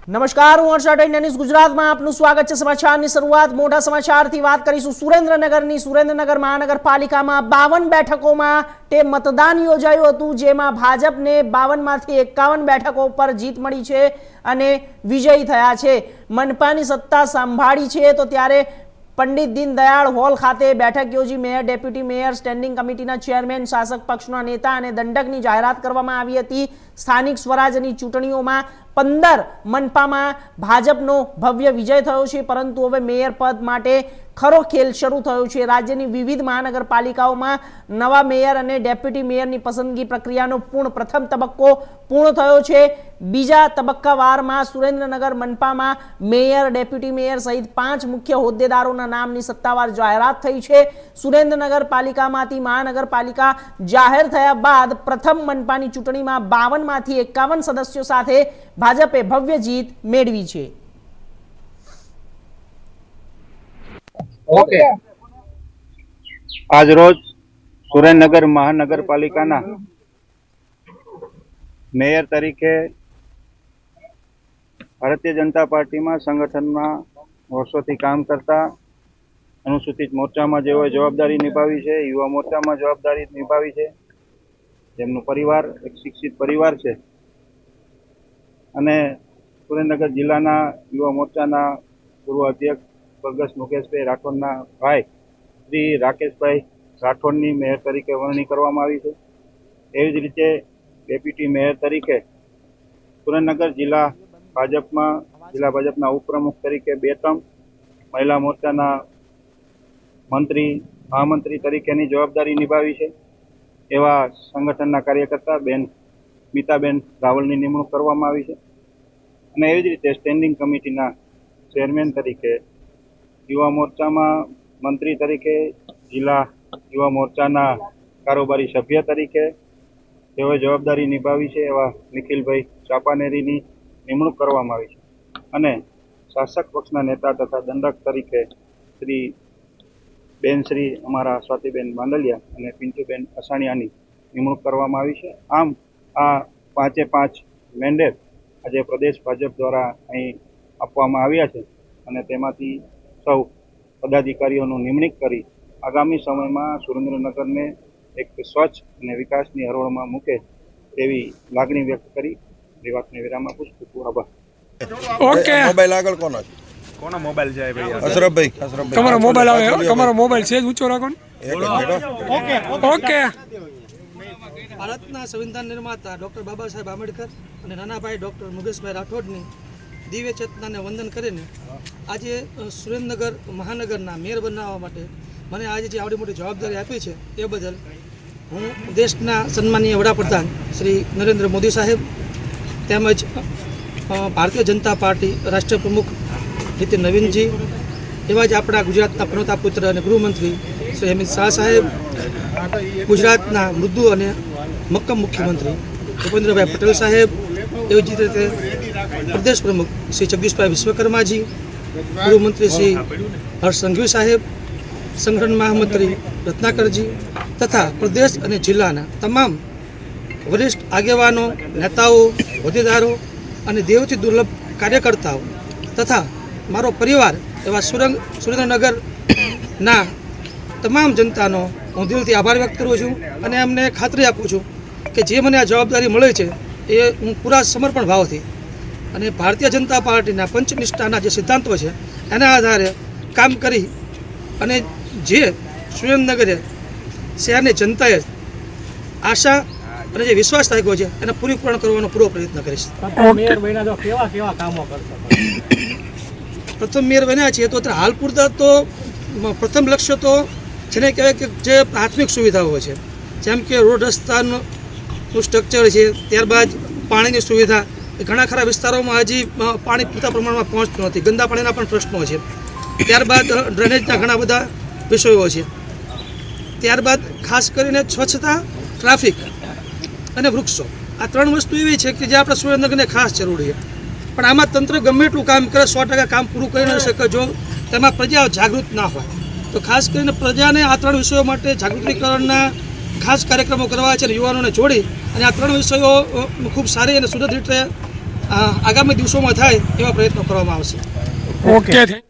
નમસ્કાર, હું હર્ષ રાઠોડ, ન્યૂઝ ગુજરાતમાં આપનું સ્વાગત છે। સમાચારની શરૂઆત મોટા સમાચારથી વાત કરીશું। સુરેન્દ્રનગર મહાનગરપાલિકામાં 52 બેઠકોમાં મતદાન યોજાયું હતું, જેમાં ભાજપને 52 માંથી 51 બેઠકો પર જીત મળી છે અને વિજયી થયા છે। મનપાની સત્તા સંભાળી છે તો ત્યારે પંડિત દીનદયાળ હોલ ખાતે બેઠક યોજી મેયર, ડેપ્યુટી મેયર, સ્ટેન્ડિંગ કમિટીના ચેરમેન, શાસક પક્ષના નેતા અને દંડકની જાહેરાત કરવામાં આવી હતી। સ્થાનિક સ્વરાજ્યની ચૂંટણીઓમાં 15 મનપામાં ભાજપનો ભવ્ય વિજય થયો છે, પરંતુ હવે મેયર પદ માટે ખરો ખેલ શરૂ થયો છે। રાજ્યની વિવિધ મહાનગરપાલિકાઓમાં નવા મેયર અને ડેપ્યુટી મેયરની પસંદગી પ્રક્રિયાનો પ્રથમ તબક્કો પૂર્ણ થયો છે। બીજા તબક્કાવારમાં સુરેન્દ્રનગર મનપામાં મેયર, ડેપ્યુટી મેયર સહિત 5 મુખ્ય હોદ્દેદારોના નામની સત્તાવાર જાહેરાત થઈ છે। સુરેન્દ્રનગર પાલિકામાંથી મહાનગરપાલિકા જાહેર થયા બાદ પ્રથમ મનપાની ચૂંટણીમાં 52 માંથી 51 સદસ્યો સાથે ભાજપે ભવ્ય જીત મેળવી છે। આજ રોજ સુરેન્દ્રનગર મહાનગરપાલિકાના મેયર તરીકે ભારતીય જનતા પાર્ટીમાં સંગઠનમાં વર્ષોથી કામ કરતા, અનુસૂચિત મોરચામાં જેઓએ જવાબદારી નિભાવી છે, યુવા મોરચામાં જવાબદારી નિભાવી છે, જેમનું પરિવાર એક શિક્ષિત પરિવાર છે અને સુરેન્દ્રનગર જિલ્લાના યુવા મોરચાના પૂર્વ અધ્યક્ષ સ્વર્ગસ્થ મુકેશભાઈ રાઠોડના ભાઈ શ્રી રાકેશભાઈ રાઠોડની મેયર તરીકે વરણી કરવામાં આવી છે। એવી જ રીતે ડેપ્યુટી મેયર તરીકે સુરેન્દ્રનગર જિલ્લા ભાજપના ઉપપ્રમુખ તરીકે 2 ટર્મ, મહિલા મોરચાના મહામંત્રી તરીકેની જવાબદારી નિભાવી છે। એવા સંગઠનના કાર્યકર્તા બેન સ્મિતાબેન રાવલની નિમણૂક કરવામાં આવી છે અને એવી જ રીતે સ્ટેન્ડિંગ કમિટીના ચેરમેન તરીકે, યુવા મોરચામાં મંત્રી તરીકે, જિલ્લા યુવા મોરચાના કારોબારી સભ્ય તરીકે જેઓએ જવાબદારી નિભાવી છે એવા નિખિલભાઈ ચાપાનેરીની નિમણૂક કરવામાં આવી છે અને શાસક પક્ષના નેતા તથા દંડક તરીકે શ્રી અમારા સ્વાતિબેન માંડલિયા અને પિન્ટુબેન અસાણિયાની નિમણૂક કરવામાં આવી છે। આમ આ 5 મેન્ડેટ આજે પ્રદેશ ભાજપ દ્વારા અહીં આપવામાં આવ્યા છે અને તેમાંથી સૌ પદાધિકારીઓનું નિમણૂક કરી આગામી સમયમાં સુરેન્દ્રનગરને એક સ્વચ્છ અને વિકાસની હરોળમાં મૂકે તેવી લાગણી વ્યક્ત કરી વાતને વિરામ આપું છું। ખૂબ આભાર। ઓકે, મોબાઈલ આગળ કોનો મોબાઈલ છે ભાઈ? અશરફભાઈ તમારો મોબાઈલ આવે, તમારો મોબાઈલ છે ઊંચો રાખો ને। ઓકે, ભારતના સંવિધાન નિર્માતા ડૉક્ટર બાબા સાહેબ આંબેડકર અને નાનાભાઈ ડૉક્ટર મુકેશભાઈ રાઠોડની દિવ્ય ચેતનાને વંદન કરીને આજે સુરેન્દ્રનગર મહાનગરના મેયર બનાવવા માટે મને આજે જે આવડી મોટી જવાબદારી આપી છે એ બદલ હું દેશના સન્માનીય વડાપ્રધાન શ્રી નરેન્દ્ર મોદી સાહેબ તેમજ ભારતીય જનતા પાર્ટી રાષ્ટ્રીય પ્રમુખ નીતિન નવીનજી, એવા જ આપણા ગુજરાતના પ્રણતા પુત્ર અને ગૃહમંત્રી શ્રી અમિત શાહ સાહેબ, ગુજરાતના મૃદુ અને મક્કમ મુખ્યમંત્રી ભૂપેન્દ્રભાઈ પટેલ સાહેબ, એવી જ રીતે પ્રદેશ પ્રમુખ શ્રી જગદીશભાઈ વિશ્વકર્માજી, ગૃહમંત્રી શ્રી હર્ષ સંઘવી સાહેબ, સંગઠન મહામંત્રી રત્નાકરજી તથા પ્રદેશ અને જિલ્લાના તમામ વરિષ્ઠ આગેવાનો, નેતાઓ, હોદ્દેદારો અને દેવથી દુર્લભ કાર્યકર્તાઓ તથા મારો પરિવાર એવા સુરેન્દ્રનગરના તમામ જનતાનો હું દિલથી આભાર વ્યક્ત કરું છું અને એમને ખાતરી આપું છું કે જે મને આ જવાબદારી મળી છે એ હું પૂરા સમર્પણ ભાવથી અને ભારતીય જનતા પાર્ટીના પંચનિષ્ઠાના જે સિદ્ધાંતો છે એના આધારે કામ કરી અને જે સુરેન્દ્રનગરે શહેરની જનતાએ આશા અને જે વિશ્વાસ રાખ્યો છે એને પૂર્ણ કરવાનો પૂરો પ્રયત્ન કરીશ। પ્રથમ મેયર બન્યા છીએ તો હાલ પૂરતા તો પ્રથમ લક્ષ્ય તો જેને કહેવાય કે જે પ્રાથમિક સુવિધાઓ છે, જેમ કે રોડ રસ્તાનું સ્ટ્રક્ચર છે, ત્યારબાદ પાણીની સુવિધા, ઘણા ખરા વિસ્તારોમાં હજી પાણી પૂરતા પ્રમાણમાં પહોંચતું નથી, ગંદા પાણીના પણ પ્રશ્નો છે, ત્યારબાદ ડ્રેનેજના ઘણા બધા વિષયો છે, ત્યારબાદ ખાસ કરીને સ્વચ્છતા, ટ્રાફિક અને વૃક્ષો, આ 3 વસ્તુ એવી છે કે જે આપણા સુરેન્દ્રનગરને ખાસ જરૂરી છે। પણ આમાં તંત્ર ગમે એટલું કામ કરે 100% કામ પૂરું કરી ન શકે જો તેમાં પ્રજા જાગૃત ના હોય તો ખાસ કરીને પ્રજાને આ 3 વિષયો માટે જાગૃતિકરણના ખાસ કાર્યક્રમો કરવા છે અને યુવાનોને જોડી અને આ 3 વિષયો ખૂબ સારી અને સુદૃઢ રીતે આગામી દિવસોમાં થાય એવા પ્રયત્નો કરવામાં આવશે. ઓકે